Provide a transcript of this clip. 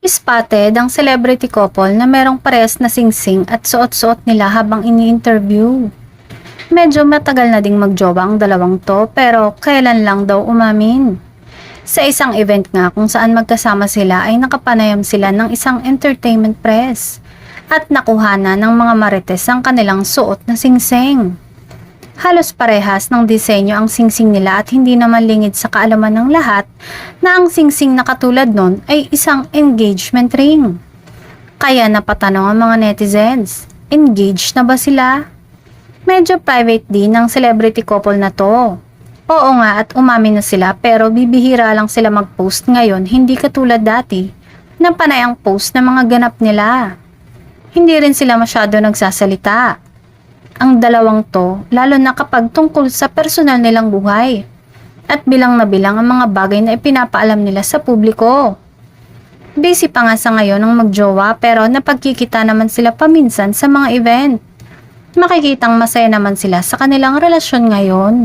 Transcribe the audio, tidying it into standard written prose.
Spotted ang celebrity couple na merong parehas na singsing at suot-suot nila habang ini-interview. Medyo matagal na ding magjowa ang dalawang to pero kailan lang daw umamin. Sa isang event nga kung saan magkasama sila ay nakapanayam sila ng isang entertainment press at nakuha ng mga marites ang kanilang suot na singsing. Halos parehas ng disenyo ang singsing nila at hindi naman lingid sa kaalaman ng lahat na ang singsing na katulad nun ay isang engagement ring. Kaya napatanong ang mga netizens, engaged na ba sila? Medyo private din ng celebrity couple na to. Oo nga at umamin na sila pero bibihira lang sila mag-post ngayon, hindi katulad dati na panay ang post ng mga ganap nila. Hindi rin sila masyado nagsasalita. Ang dalawang to, lalo na kapag tungkol sa personal nilang buhay. At bilang na bilang ang mga bagay na ipinapaalam nila sa publiko. Busy pa nga sa ngayon ang magjowa pero napagkikita naman sila paminsan sa mga event. Makikitang masaya naman sila sa kanilang relasyon ngayon.